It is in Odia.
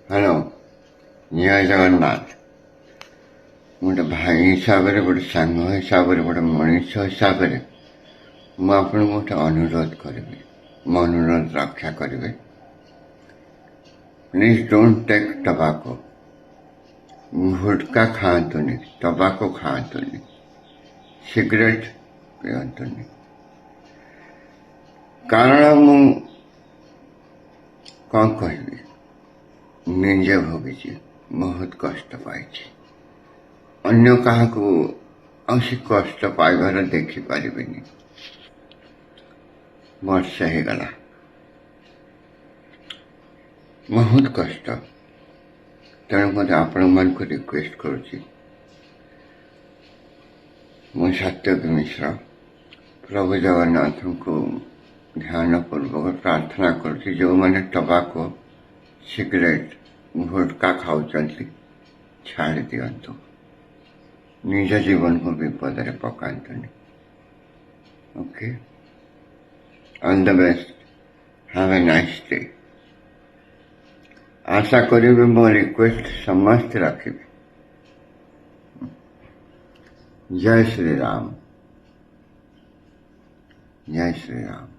ହ୍ୟାଲୋ, ଜୟ ଜଗନ୍ନାଥ। ଗୋଟେ ଭାଇ ହିସାବରେ, ଗୋଟେ ସାଙ୍ଗ ହିସାବରେ, ଗୋଟେ ମଣିଷ ହିସାବରେ ମୁଁ ଆପଣଙ୍କୁ ଗୋଟେ ଅନୁରୋଧ କରିବି। ମୋ ଅନୁରୋଧ ରକ୍ଷା କରିବେ। Please don't take tobacco. Gutka ଖାଆନ୍ତୁନି, ଟବାକୋ ଖାଆନ୍ତୁନି, ସିଗାରେଟ୍ ପିଅନ୍ତୁନି। କାରଣ ମୁଁ କ'ଣ କହିବି, ନିଜେ ଭୋଗିଛି, ବହୁତ କଷ୍ଟ ପାଇଛି। ଅନ୍ୟ କାହାକୁ ଆଉ ସେ କଷ୍ଟ ପାଇବାର ଦେଖିପାରିବିନି। ବର୍ଷେ ହେଇଗଲା, ବହୁତ କଷ୍ଟ। ତେଣୁ ମୋତେ ଆପଣମାନଙ୍କୁ ରିକ୍ୱେଷ୍ଟ କରୁଛି, ମୁଁ ସତ୍ୟକି ମିଶ୍ର ପ୍ରଭୁ ଜଗନ୍ନାଥଙ୍କୁ ଧ୍ୟାନପୂର୍ବକ ପ୍ରାର୍ଥନା କରୁଛି, ଯେଉଁମାନେ ଟବାକୋ, ସିଗାରେଟ୍, ଗୁଟକା ଖାଉଛନ୍ତି ଛାଡ଼ି ଦିଅନ୍ତୁ। ନିଜ ଜୀବନକୁ ବିପଦରେ ପକାନ୍ତୁନି। Okay, all the best, have a nice day. ଆଶା କରିବି ମୋ ରିକ୍ୱେଷ୍ଟ ସମସ୍ତେ ରଖିବେ। ଜୟ ଶ୍ରୀ ରାମ, ଜୟ ଶ୍ରୀ ରାମ।